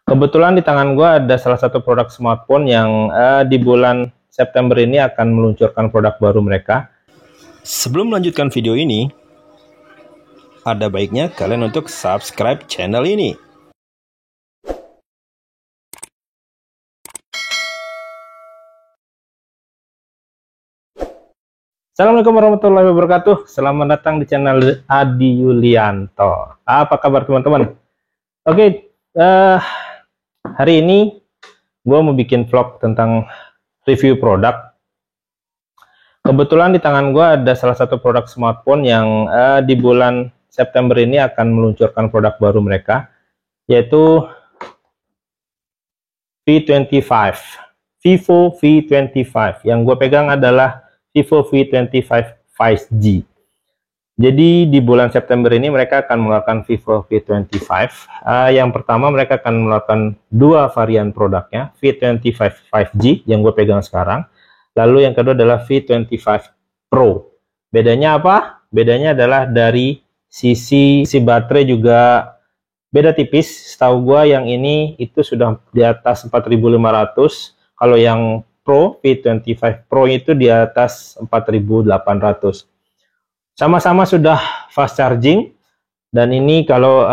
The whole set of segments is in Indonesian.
Kebetulan di tangan gue ada salah satu produk smartphone yang di bulan September ini akan meluncurkan produk baru mereka. Sebelum melanjutkan video ini, ada baiknya kalian untuk subscribe channel ini. Assalamualaikum warahmatullahi wabarakatuh. Selamat datang di channel Adi Yulianto. Apa kabar teman-teman? Oke, hari ini gue mau bikin vlog tentang review produk. Kebetulan di tangan gue ada salah satu produk smartphone yang di bulan September ini akan meluncurkan produk baru mereka, yaitu V25, Vivo V25. Yang gue pegang adalah Vivo V25 5G. Jadi di bulan September ini mereka akan mengeluarkan Vivo V25. Yang pertama mereka akan mengeluarkan dua varian produknya, V25 5G yang gue pegang sekarang. Lalu yang kedua adalah V25 Pro. Bedanya apa? Bedanya adalah dari sisi baterai juga beda tipis. Setahu gue yang ini itu sudah di atas 4500. Kalau yang Pro, V25 Pro itu di atas 4800. Sama-sama sudah fast charging, dan ini kalau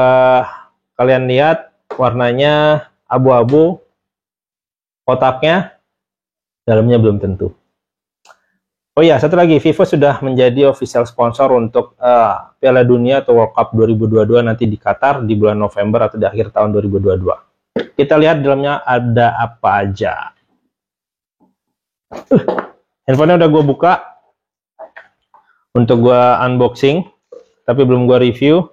kalian lihat warnanya abu-abu, kotaknya, dalamnya belum tentu. Oh iya, satu lagi, Vivo sudah menjadi official sponsor untuk Piala Dunia atau World Cup 2022 nanti di Qatar di bulan November atau di akhir tahun 2022. Kita lihat dalamnya ada apa aja. Handphonenya udah gue buka untuk gue unboxing, tapi belum gue review.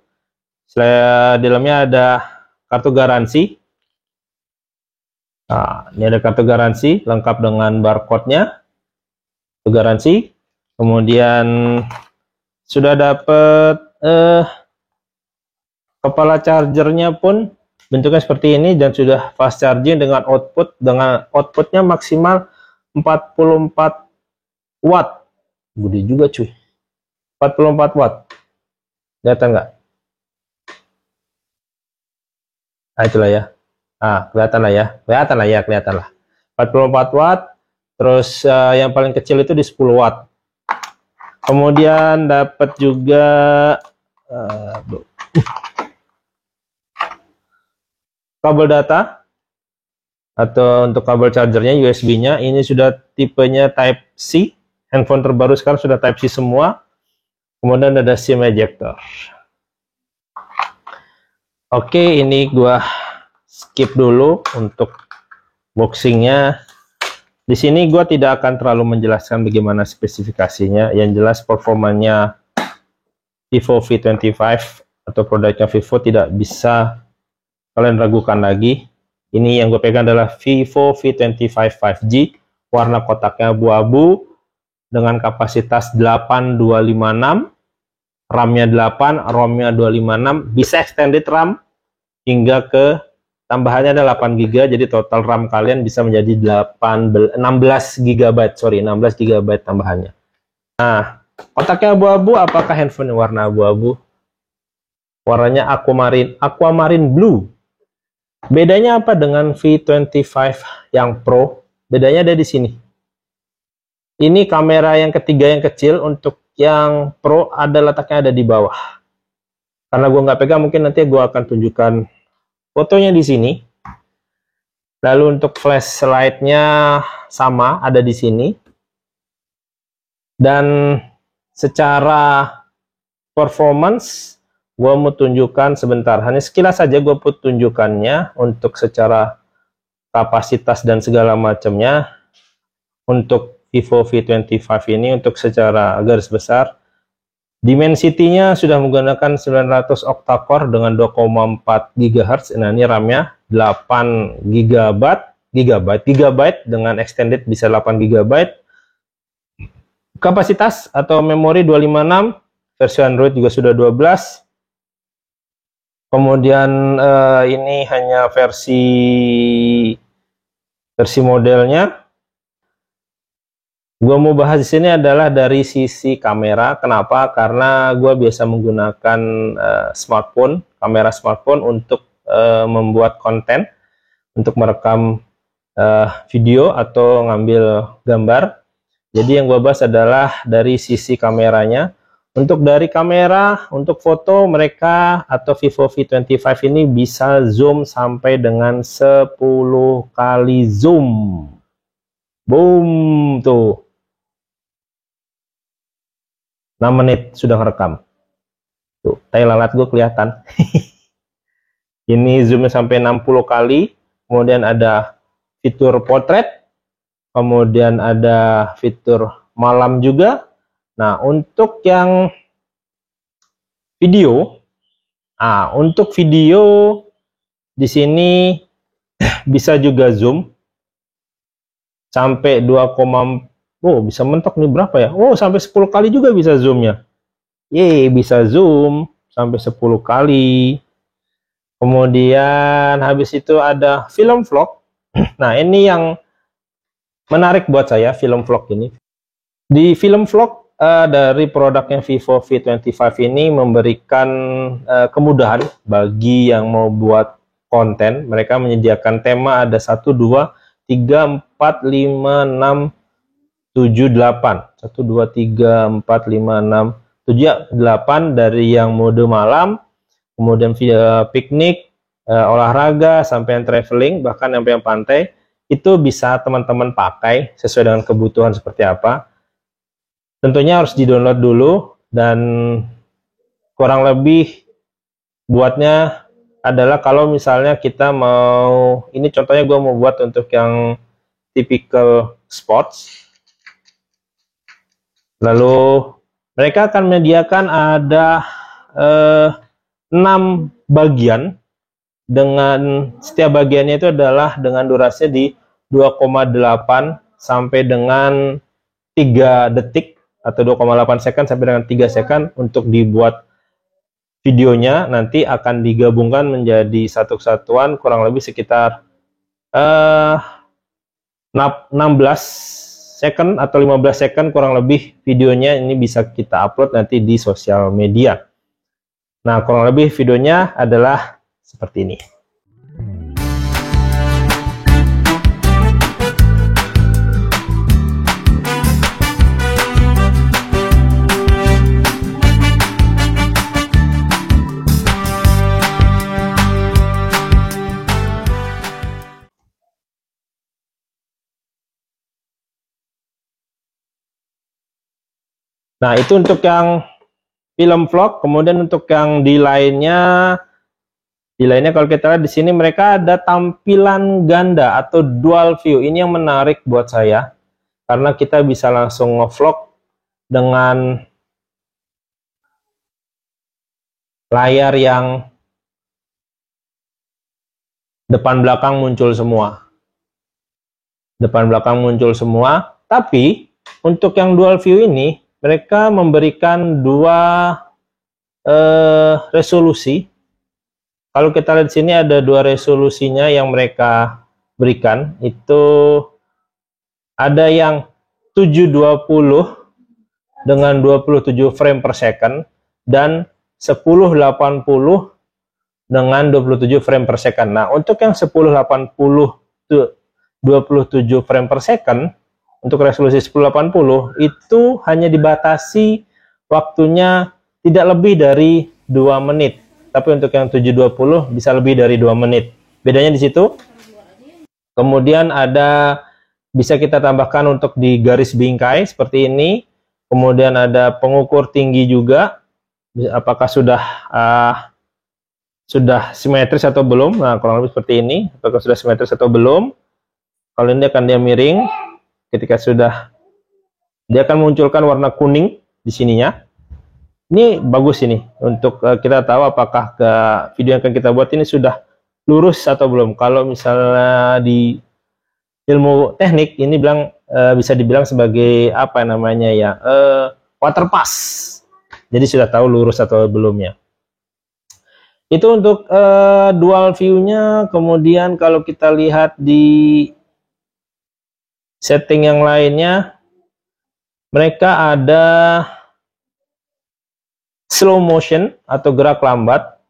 Di dalamnya ada kartu garansi. Nah, ini ada kartu garansi lengkap dengan barcode-nya, kartu garansi. Kemudian sudah dapat kepala chargernya pun bentuknya seperti ini dan sudah fast charging dengan outputnya maksimal 44 watt. Gede juga cuy, 44 watt. Kelihatan nggak? Nah, itulah ya. Nah, kelihatan lah. 44 watt. Terus yang paling kecil itu di 10 watt. Kemudian dapat juga kabel data atau untuk kabel chargernya, USB-nya. Ini sudah tipenya Type C. Handphone terbaru sekarang sudah Type C semua. Kemudian ada SIM ejector. Oke, ini gua skip dulu untuk boxingnya. Di sini gua tidak akan terlalu menjelaskan bagaimana spesifikasinya. Yang jelas performanya Vivo V25 atau produknya Vivo tidak bisa kalian ragukan lagi. Ini yang gue pegang adalah Vivo V25 5G. Warna kotaknya abu-abu dengan kapasitas 8256, RAM-nya 8, ROM-nya 256, bisa extended RAM hingga ke tambahannya ada 8 GB, jadi total RAM kalian bisa menjadi 16 GB, 16 GB tambahannya. Nah, kotaknya abu-abu, apakah handphone warna abu-abu? Warnanya aquamarine blue. Bedanya apa dengan V25 yang Pro? Bedanya ada di sini. Ini kamera yang ketiga yang kecil, untuk yang Pro ada letaknya ada di bawah. Karena gue nggak pegang, mungkin nanti gue akan tunjukkan fotonya di sini. Lalu untuk flashlight-nya sama, ada di sini. Dan secara performance, gue mau tunjukkan sebentar. Hanya sekilas saja gue pun tunjukkannya untuk secara kapasitas dan segala macamnya. Untuk Vivo V25 ini untuk secara garis besar, Dimensity-nya sudah menggunakan 900 octa-core dengan 2,4 GHz. Nah, ini RAM-nya 8 GB dengan extended bisa 8 GB. Kapasitas atau memori 256, versi Android juga sudah 12. Kemudian ini hanya versi modelnya. Gua mau bahas di sini adalah dari sisi kamera. Kenapa? Karena gua biasa menggunakan kamera smartphone untuk membuat konten. untuk merekam video atau ngambil gambar. Jadi yang gue bahas adalah dari sisi kameranya. Untuk dari kamera, untuk foto mereka atau Vivo V25 ini bisa zoom sampai dengan 10 kali zoom. Boom, tuh. 6 menit sudah ngerekam. Tuh, tai lalat gue kelihatan. Ini zoomnya sampai 60 kali. Kemudian ada fitur potret. Kemudian ada fitur malam juga. Nah, untuk yang video, untuk video di sini bisa juga zoom sampai 2, bisa mentok nih berapa ya? Oh, sampai 10 kali juga bisa zoomnya. Bisa zoom sampai 10 kali. Kemudian habis itu ada film vlog. Nah, ini yang menarik buat saya, film vlog ini. Di film vlog dari produknya Vivo V25 ini memberikan kemudahan bagi yang mau buat konten. Mereka menyediakan tema ada 1, 2, 3, 4, 5, 6, 7, 8. 1, 2, 3, 4, 5, 6, 7, 8 dari yang mode malam, kemudian via piknik, olahraga, sampai yang traveling, bahkan sampai yang pantai. Itu bisa teman-teman pakai sesuai dengan kebutuhan seperti apa. Tentunya harus di-download dulu, dan kurang lebih buatnya adalah kalau misalnya kita mau, ini contohnya gue mau buat untuk yang typical sports. Lalu mereka akan menyediakan ada 6 bagian, dengan setiap bagiannya itu adalah dengan durasinya di 2,8 sampai dengan 3 detik atau 2,8 second sampai dengan 3 second untuk dibuat videonya. Nanti akan digabungkan menjadi satu kesatuan kurang lebih sekitar 16 second atau 15 second kurang lebih videonya. Ini bisa kita upload nanti di sosial media. Nah, kurang lebih videonya adalah seperti ini. Nah, itu untuk yang film vlog. Kemudian untuk yang di lainnya kalau kita lihat di sini mereka ada tampilan ganda atau dual view. Ini yang menarik buat saya karena kita bisa langsung ngevlog dengan layar yang depan belakang muncul semua. Depan belakang muncul semua. Tapi untuk yang dual view ini mereka memberikan 2 resolusi. Kalau kita lihat di sini ada 2 resolusinya yang mereka berikan. Itu ada yang 720 dengan 27 frame per second dan 1080 dengan 27 frame per second. Nah, untuk yang 1080 27 frame per second, untuk resolusi 1080 itu hanya dibatasi waktunya tidak lebih dari 2 menit. Tapi untuk yang 720 bisa lebih dari 2 menit. Bedanya di situ. Kemudian ada, bisa kita tambahkan untuk di garis bingkai seperti ini. Kemudian ada pengukur tinggi juga. Apakah sudah simetris atau belum. Nah, kurang lebih seperti ini. Apakah sudah simetris atau belum. Kalau ini akan dia miring. Ketika sudah, dia akan munculkan warna kuning di sininya. Ini bagus ini untuk kita tahu apakah video yang akan kita buat ini sudah lurus atau belum. Kalau misalnya di ilmu teknik ini bisa dibilang sebagai apa namanya ya, water pass. Jadi sudah tahu lurus atau belumnya. Itu untuk dual view-nya. Kemudian kalau kita lihat di setting yang lainnya, mereka ada slow motion atau gerak lambat.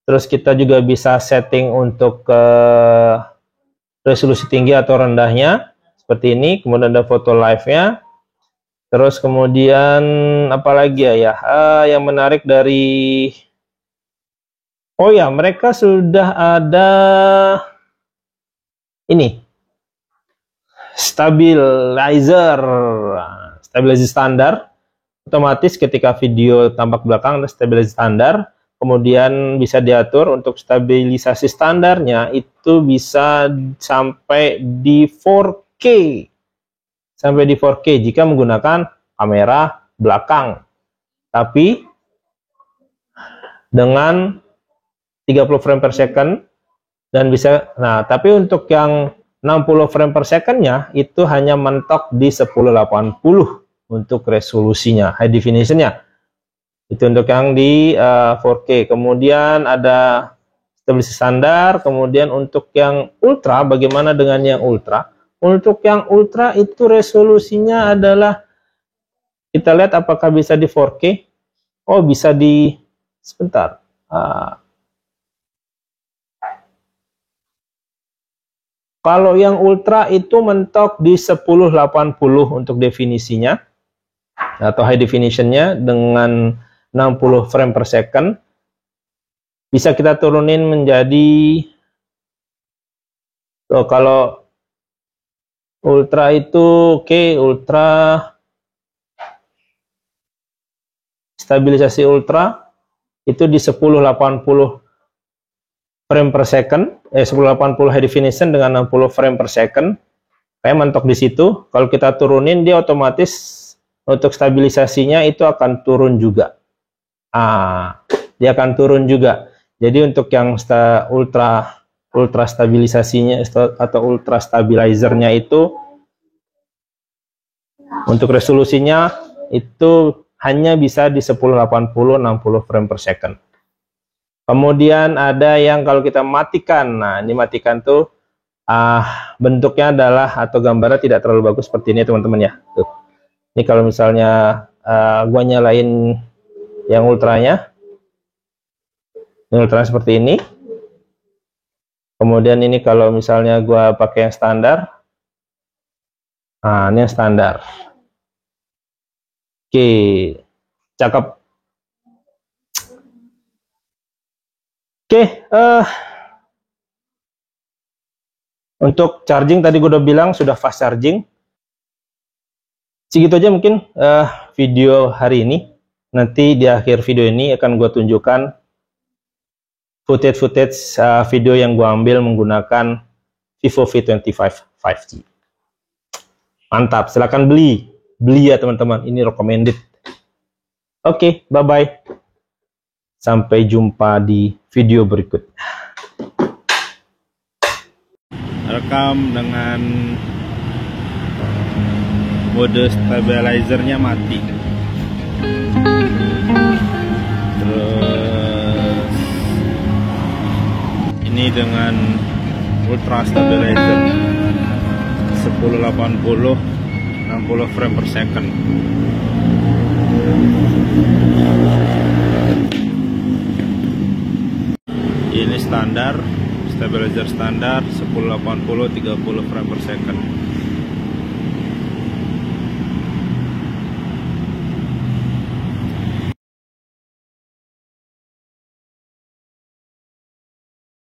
Terus kita juga bisa setting untuk resolusi tinggi atau rendahnya seperti ini. Kemudian ada foto live-nya. Terus kemudian apalagi ya, yang menarik dari, oh ya, mereka sudah ada ini stabilizer standar. Otomatis ketika video tampak belakang ada stabilizer standar, kemudian bisa diatur untuk stabilisasi standarnya itu bisa sampai di 4K. Sampai di 4K jika menggunakan kamera belakang. Tapi dengan 30 frame per second dan bisa, nah tapi untuk yang 60 frame per second-nya itu hanya mentok di 1080 untuk resolusinya, high definition-nya. Itu untuk yang di 4K. Kemudian ada stabilisasi standar. Kemudian untuk yang ultra, bagaimana dengan yang ultra? Untuk yang ultra itu resolusinya adalah, kita lihat apakah bisa di 4K. Oh, bisa di, sebentar. Kalau yang ultra itu mentok di 1080 untuk definisinya atau high definition-nya dengan 60 frame per second. Bisa kita turunin menjadi, kalau ultra itu ultra, stabilisasi ultra itu di 1080 frame per second, 1080 high definition dengan 60 frame per second. Kayak mentok di situ. Kalau kita turunin, dia otomatis untuk stabilisasinya itu akan turun juga. Dia akan turun juga. Jadi untuk yang ultra stabilisasinya atau ultra stabilizernya itu untuk resolusinya itu hanya bisa di 1080 60 frame per second. Kemudian ada yang kalau kita matikan, nah ini matikan tuh bentuknya adalah atau gambarnya tidak terlalu bagus seperti ini teman-teman ya. Tuh. Ini kalau misalnya gua nyalain yang ultranya, ini ultranya seperti ini. Kemudian ini kalau misalnya gua pakai yang standar, ini yang standar. Oke, cakep. Oke, untuk charging tadi gue udah bilang sudah fast charging. Segitu aja mungkin video hari ini. Nanti di akhir video ini akan gue tunjukkan footage video yang gue ambil menggunakan Vivo V25 5G. Mantap, silahkan beli ya teman-teman, ini recommended. Oke, bye-bye. Sampai jumpa di video berikut. Rekam dengan mode stabilizernya mati. Terus ini dengan ultra stabilizer 1080 60 frame per second. Ini standar stabilizer standar 1080 30 frame per second.